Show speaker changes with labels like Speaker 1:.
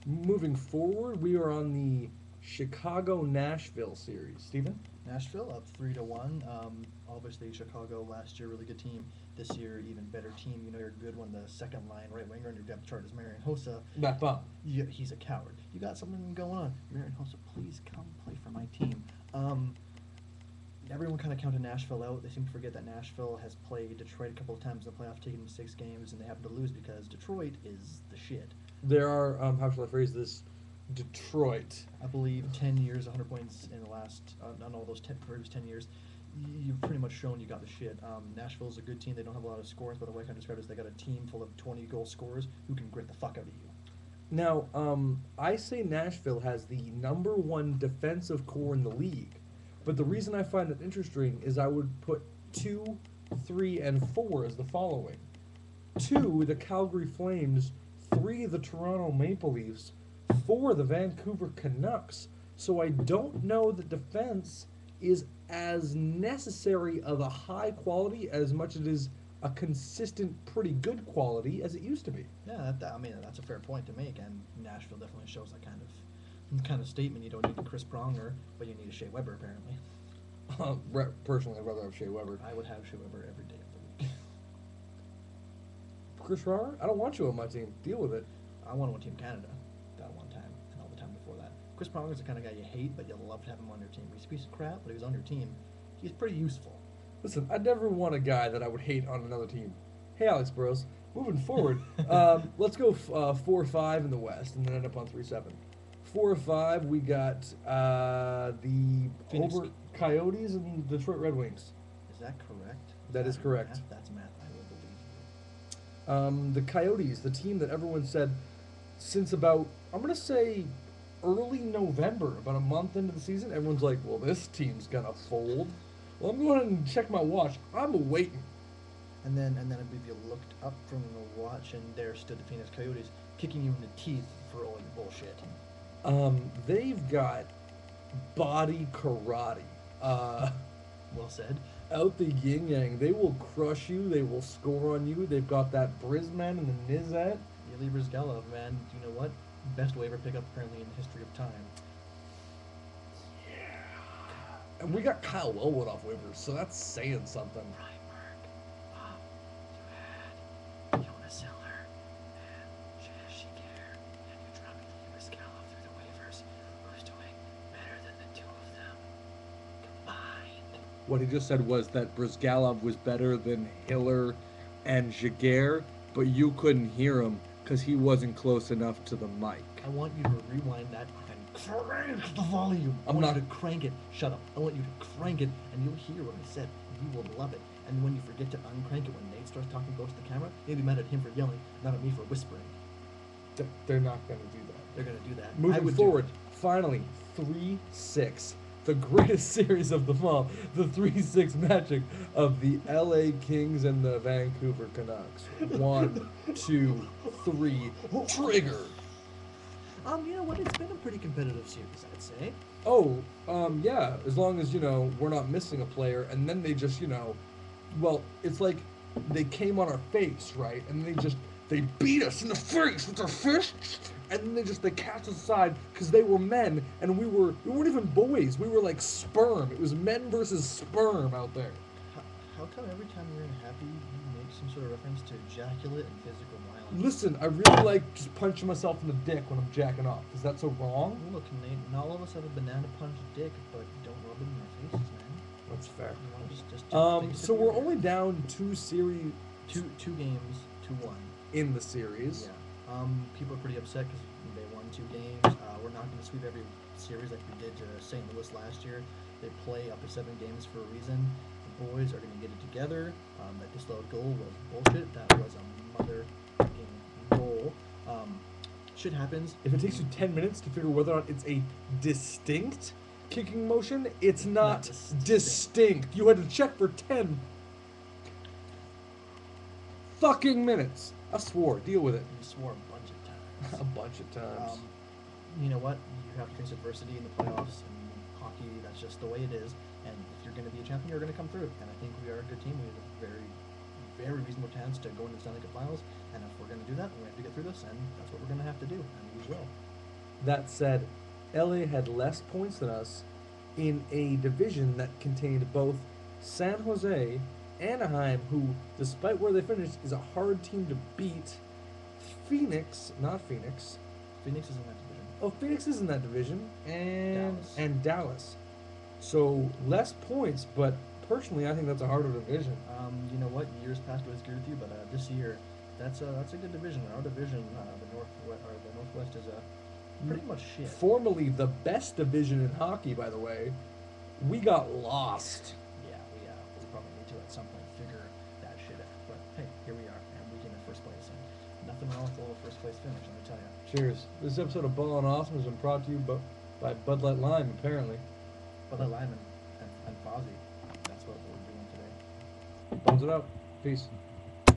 Speaker 1: moving forward, we are on the Chicago-Nashville series. Steven?
Speaker 2: Nashville up 3-1. Obviously, Chicago last year, really good team. This year, even better team. You know you're good when the second line right winger on your depth chart is Marian Hossa.
Speaker 1: Back bump.
Speaker 2: He's a coward. You got something going on. Marian Hossa, please come play for my team. Everyone kind of counted Nashville out. They seem to forget that Nashville has played Detroit a couple of times in the playoff, taken 6 games, and they happen to lose because Detroit is the shit.
Speaker 1: There are, how shall I phrase this? Detroit.
Speaker 2: I believe 10 years, 100 points in the last, on all those previous 10 years. You've pretty much shown you got the shit. Nashville's a good team. They don't have a lot of scores, but the way I can describe it is they got a team full of 20-goal scorers who can grit the fuck out of you.
Speaker 1: Now, I say Nashville has the number 1 defensive core in the league. But the reason I find it interesting is I would put 2, 3, and 4 as the following. 2, the Calgary Flames. 3, the Toronto Maple Leafs. 4, the Vancouver Canucks. So I don't know that defense is as necessary of a high quality as much as it is a consistent, pretty good quality as it used to be.
Speaker 2: Yeah, I mean that's a fair point to make, and Nashville definitely shows that kind of statement. You don't need a Chris Pronger, but you need a Shea Weber apparently.
Speaker 1: Personally, I'd rather have Shea Weber.
Speaker 2: I would have Shea Weber every day of the week.
Speaker 1: Chris Pronger? I don't want you on my team. Deal with it.
Speaker 2: I won on Team Canada that one time, and all the time before that. Chris Pronger's the kind of guy you hate, but you'll love to have him on your team. He's a piece of crap, but he was on your team. He's pretty useful.
Speaker 1: Listen, I'd never want a guy that I would hate on another team. Hey, Alex Burrows. Moving forward, let's go 4-5 in the West, and then end up on 3-7. 4-5, we got the
Speaker 2: Phoenix
Speaker 1: Coyotes and Detroit Red Wings.
Speaker 2: Is that correct?
Speaker 1: That is correct.
Speaker 2: Math? That's math. I will believe you.
Speaker 1: The Coyotes, the team that everyone said since about, I'm going to say early November, about a month into the season, everyone's like, well, this team's going to fold. Well, I'm going to check my watch. I'm waiting.
Speaker 2: And then I believe you looked up from the watch, and there stood the Phoenix Coyotes, kicking you in the teeth for all your bullshit.
Speaker 1: They've got body karate.
Speaker 2: Well said.
Speaker 1: Out the yin yang. They will crush you. They will score on you. They've got that Brisman and the Nizet.
Speaker 2: Yuli Brizgalov, man, you know what? Best waiver pickup apparently in the history of time.
Speaker 1: Yeah. And we got Kyle Wellwood off waivers, so that's saying something.
Speaker 2: You had Jonas Zeller and Jay Shiger, and you're dropping Yuli Brizgalov through the waivers. Who's doing better than the two of them combined?
Speaker 1: What he just said was that Brizgalov was better than Hiller and Jaguar, but you couldn't hear him because he wasn't close enough to the mic.
Speaker 2: I want you to rewind that and crank the volume. I want you to crank it. Shut up. I want you to crank it, and you'll hear what I said. You will love it. And when you forget to uncrank it when Nate starts talking close to the camera, you'll be mad at him for yelling, not at me for whispering.
Speaker 1: They're not going to do that.
Speaker 2: They're going to do that.
Speaker 1: Moving forward, finally, 3-6. The greatest series of them all, the 3-6 matchup of the LA Kings and the Vancouver Canucks. 1, 2, 3, trigger.
Speaker 2: You know what? It's been a pretty competitive series, I'd say.
Speaker 1: Oh, yeah, as long as, we're not missing a player, and then they just, well, it's like they came on our face, right? And they beat us in the face with their fists, and then they cast us aside because they were men, and we weren't even boys. We were like sperm. It was men versus sperm out there.
Speaker 2: How come every time you're unhappy, you make some sort of reference to ejaculate and physical violence?
Speaker 1: Listen, I really like just punching myself in the dick when I'm jacking off. Is that so wrong?
Speaker 2: Look, Nate, not all of us have a banana punch dick, but don't rub it in our faces, man.
Speaker 1: That's fair.
Speaker 2: You want to just
Speaker 1: So we're only down 2 series,
Speaker 2: two games to 1
Speaker 1: in the series.
Speaker 2: Yeah. People are pretty upset because they won 2 games. We're not going to sweep every series like we did to St. Louis last year. They play up to 7 games for a reason. The boys are going to get it together. That disallowed goal was bullshit. That was a motherfucking goal. Shit happens.
Speaker 1: If it takes you 10 minutes to figure whether or not it's a distinct kicking motion, it's not distinct. You had to check for 10 fucking minutes. I swore. Deal with it.
Speaker 2: You swore a bunch of times.
Speaker 1: A bunch of times.
Speaker 2: You know what? You have to face adversity in the playoffs. And hockey, that's just the way it is. And if you're going to be a champion, you're going to come through. And I think we are a good team. We have a very, very reasonable chance to go into the Stanley Cup Finals. And if we're going to do that, we have to get through this. And that's what we're going to have to do. And we will.
Speaker 1: That said, LA had less points than us in a division that contained both San Jose, Anaheim, who, despite where they finished, is a hard team to beat. Phoenix, not Phoenix.
Speaker 2: Phoenix is in that division.
Speaker 1: Oh, Phoenix is in that division, and
Speaker 2: Dallas.
Speaker 1: and Dallas. So less points, but personally, I think that's a harder division.
Speaker 2: You know what? Years past, I agree with you, but this year, that's a good division. Our division, the Northwest is pretty much shit.
Speaker 1: Formerly the best division in hockey, by the way. We got lost.
Speaker 2: Yeah, we probably need to at some point figure that shit out. But hey, here we are, and we get in first place, and nothing wrong with a little first place finish. Let me tell you.
Speaker 1: Cheers. This episode of Ball and Awesome has been brought to you by Bud Light Lime, apparently.
Speaker 2: But Lyman and Fozzie, that's what we're doing today.
Speaker 1: Thumbs it up. Peace.